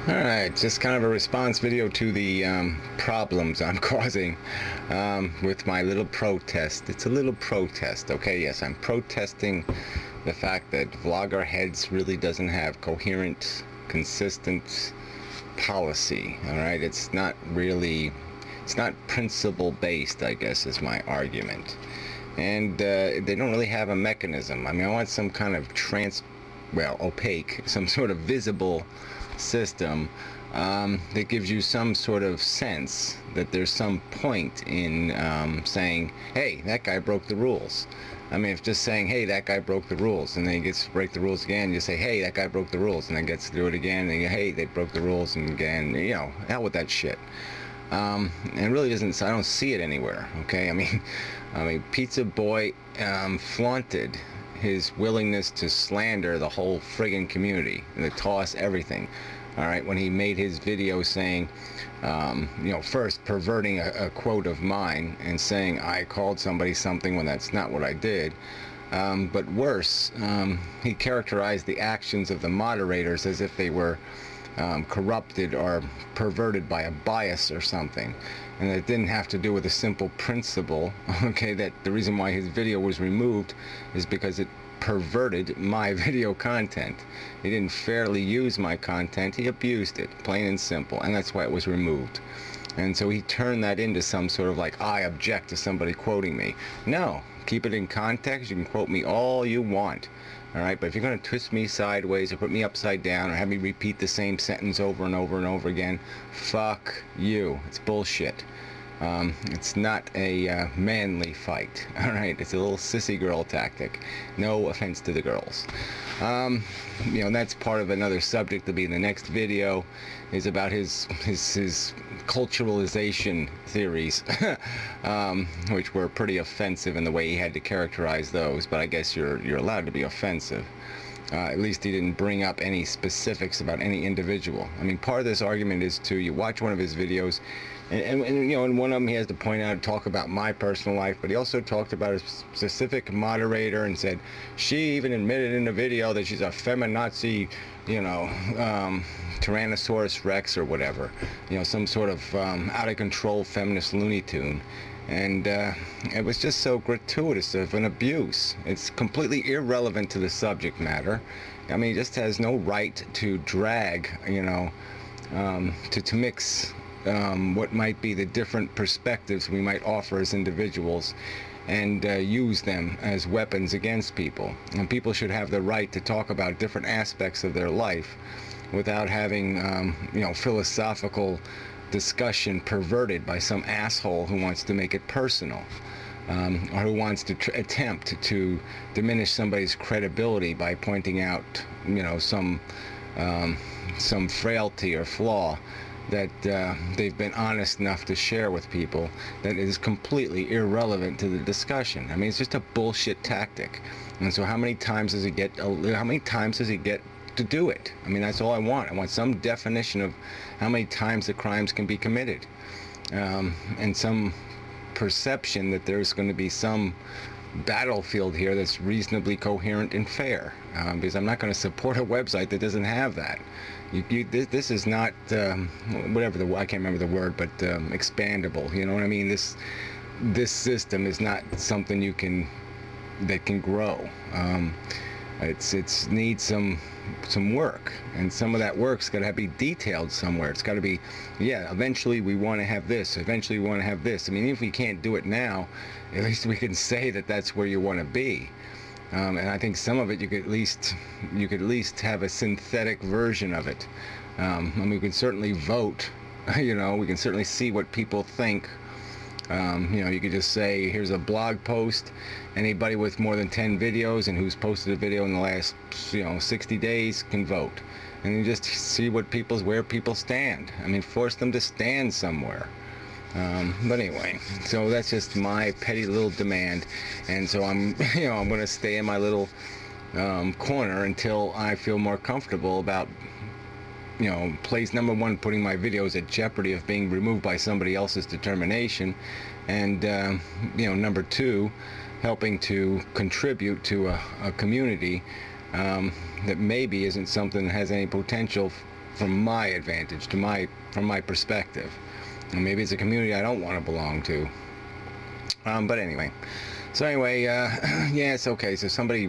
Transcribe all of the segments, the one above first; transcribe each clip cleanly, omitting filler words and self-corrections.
Alright, just kind of a response video to the problems I'm causing with my little protest. It's a little protest, okay? Yes, I'm protesting the fact that Vlogger Heads really doesn't have coherent, consistent policy, alright? It's not principle-based, I guess, is my argument. And they don't really have a mechanism. I mean, I want some kind of opaque, some sort of visible system that gives you some sort of sense that there's some point in saying, hey, that guy broke the rules. I mean, if just saying, hey, that guy broke the rules, and then he gets to break the rules again, you say, hey, that guy broke the rules, and then gets to do it again, and you, hey, they broke the rules, and again, you know, hell with that shit. And it really doesn't, I don't see it anywhere, okay? I mean, Pizza Boy flaunted his willingness to slander the whole friggin' community and to toss everything. All right, when he made his video saying, you know, first perverting a quote of mine and saying I called somebody something when that's not what I did. But worse, he characterized the actions of the moderators as if they were corrupted or perverted by a bias or something, and it didn't have to do with a simple principle, okay, that the reason why his video was removed is because it perverted my video content. He didn't fairly use my content, he abused it, plain and simple, and that's why it was removed. And so he turned that into some sort of like, I object to somebody quoting me. No, keep it in context. You can quote me all you want. Alright, but if you're going to twist me sideways or put me upside down or have me repeat the same sentence over and over and over again, fuck you. It's bullshit. It's not a manly fight. Alright, it's a little sissy girl tactic. No offense to the girls. You know, that's part of another subject to be in the next video, is about his culturalization theories, which were pretty offensive in the way he had to characterize those, but I guess you're allowed to be offensive. At least he didn't bring up any specifics about any individual. I mean, part of this argument is you watch one of his videos, and you know, in one of them he has to point out and talk about my personal life, but he also talked about a specific moderator and said she even admitted in the video that she's a feminazi, you know, Tyrannosaurus Rex or whatever, you know, some sort of out of control feminist Looney Tune. And it was just so gratuitous of an abuse. It's completely irrelevant to the subject matter. I mean, he just has no right to drag, you know, to mix what might be the different perspectives we might offer as individuals and use them as weapons against people. And people should have the right to talk about different aspects of their life without having, you know, philosophical discussion perverted by some asshole who wants to make it personal, or who wants to attempt to diminish somebody's credibility by pointing out, you know, some frailty or flaw that they've been honest enough to share with people that is completely irrelevant to the discussion. I mean, it's just a bullshit tactic. And so how many times does he get to do it? I mean, that's all I want. I want some definition of how many times the crimes can be committed, and some perception that there's going to be some battlefield here that's reasonably coherent and fair, because I'm not going to support a website that doesn't have that. This is not whatever I can't remember the word, but expandable. You know what I mean? This system is not something that can grow. It's needs some work, and some of that work's got to be detailed somewhere. It's got to be, yeah, eventually we want to have this, eventually we want to have this. I mean, even if we can't do it now, at least we can say that that's where you want to be. And I think some of it you could at least have a synthetic version of it. I mean, we can certainly vote. You know, we can certainly see what people think. You know, you could just say, here's a blog post. Anybody with more than 10 videos and who's posted a video in the last, you know, 60 days can vote. And you just see where people stand. I mean, force them to stand somewhere. But anyway, so that's just my petty little demand. And so I'm going to stay in my little corner until I feel more comfortable about, you know, place number one, putting my videos at jeopardy of being removed by somebody else's determination, and you know, number two, helping to contribute to a community that maybe isn't something that has any potential from my advantage, from my perspective. And maybe it's a community I don't want to belong to. But anyway, yeah, it's okay. So somebody,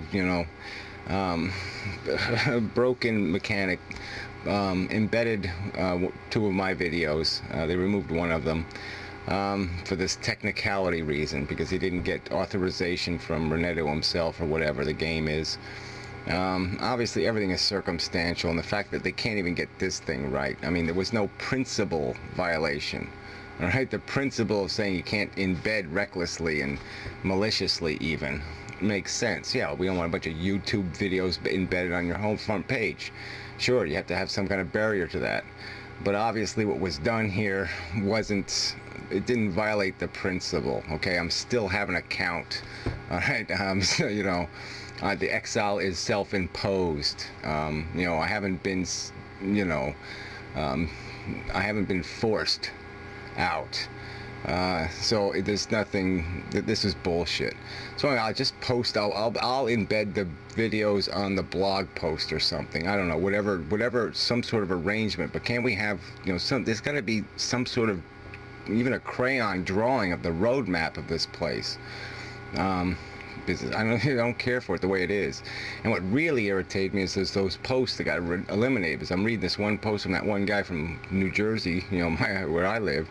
broken mechanic embedded two of my videos. They removed one of them for this technicality reason, because he didn't get authorization from Reneto himself, or whatever the game is. Obviously everything is circumstantial, and the fact that they can't even get this thing right. I mean, there was no principle violation. All right, the principle of saying you can't embed recklessly and maliciously even makes sense. Yeah, we don't want a bunch of YouTube videos embedded on your home front page. Sure, you have to have some kind of barrier to that. But obviously what was done here it didn't violate the principle. Okay, I'm still have an account. All right, so, the exile is self-imposed. I haven't been, I haven't been forced out. So there's nothing. This is bullshit. So I'll just post. I'll embed the videos on the blog post or something. I don't know. Whatever. Some sort of arrangement. But can't we have there's got to be some sort of, even a crayon drawing of the roadmap of this place. Because I don't care for it the way it is. And what really irritated me is those posts that got eliminated. Because I'm reading this one post from that one guy from New Jersey, where I live.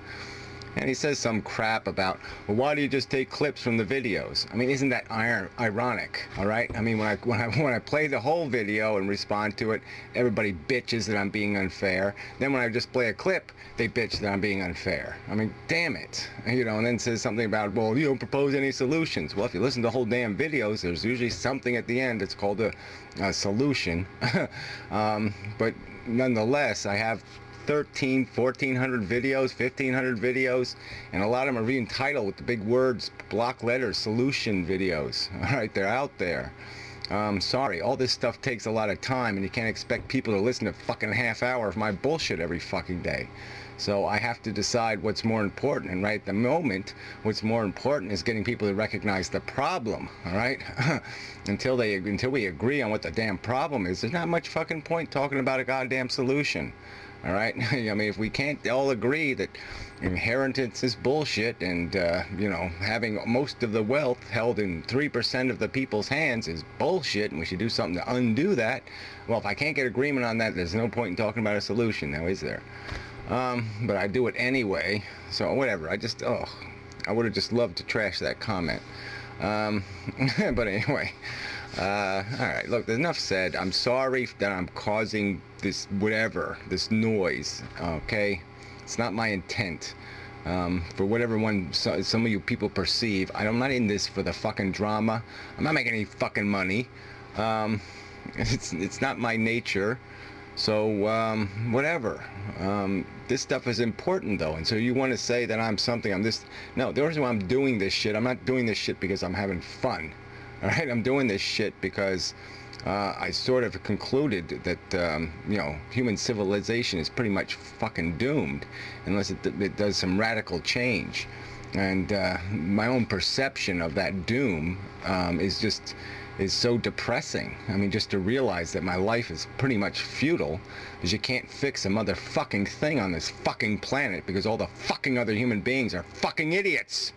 And he says some crap about, well, why do you just take clips from the videos? I mean, isn't that ironic? All right. I mean, when I play the whole video and respond to it, everybody bitches that I'm being unfair. Then when I just play a clip, they bitch that I'm being unfair. I mean, damn it. And then says something about, well, you don't propose any solutions. Well, if you listen to the whole damn videos, there's usually something at the end that's called a solution. But nonetheless, I have 1,400 videos, 1,500 videos, and a lot of them are re-entitled with the big words, block letters, solution videos. All right, they're out there. Sorry, all this stuff takes a lot of time, and you can't expect people to listen to fucking half hour of my bullshit every fucking day. So I have to decide what's more important, and right at the moment, what's more important is getting people to recognize the problem. All right, until we agree on what the damn problem is, there's not much fucking point talking about a goddamn solution. All right, I mean, if we can't all agree that inheritance is bullshit, and having most of the wealth held in 3% of the people's hands is bullshit, and we should do something to undo that. Well, if I can't get agreement on that, there's no point in talking about a solution now, is there? But I do it anyway, so whatever. I would have just loved to trash that comment. But anyway, alright, look, there's enough said. I'm sorry that I'm causing this this noise, okay? It's not my intent. For whatever some of you people perceive, I'm not in this for the fucking drama. I'm not making any fucking money. It's not my nature. So, whatever. This stuff is important, though, and so you want to say that I'm this... No, the reason why I'm doing this shit, I'm not doing this shit because I'm having fun. Alright, I'm doing this shit because I sort of concluded that, human civilization is pretty much fucking doomed unless it does some radical change. And my own perception of that doom is so depressing. I mean, just to realize that my life is pretty much futile because you can't fix a motherfucking thing on this fucking planet because all the fucking other human beings are fucking idiots.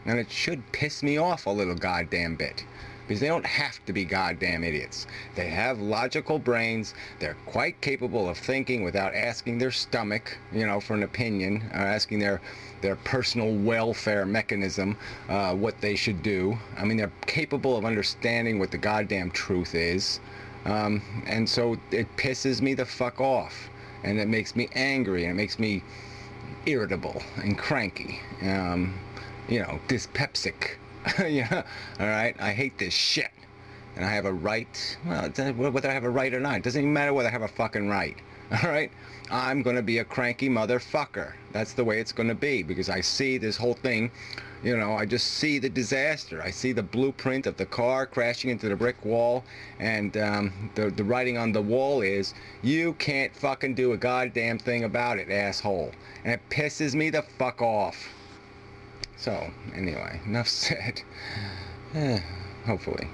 And it should piss me off a little goddamn bit. Because they don't have to be goddamn idiots. They have logical brains. They're quite capable of thinking without asking their stomach, for an opinion, or asking their personal welfare mechanism what they should do. I mean, they're capable of understanding what the goddamn truth is. And so it pisses me the fuck off. And it makes me angry, and it makes me irritable and cranky. Dyspeptic. Yeah, all right. I hate this shit, and I have a right. Well, whether I have a right or not, it doesn't even matter whether I have a fucking right. All right, I'm gonna be a cranky motherfucker. That's the way it's gonna be because I see this whole thing. I just see the disaster. I see the blueprint of the car crashing into the brick wall, and the writing on the wall is, "You can't fucking do a goddamn thing about it, asshole." And it pisses me the fuck off. So, anyway, enough said. Hopefully.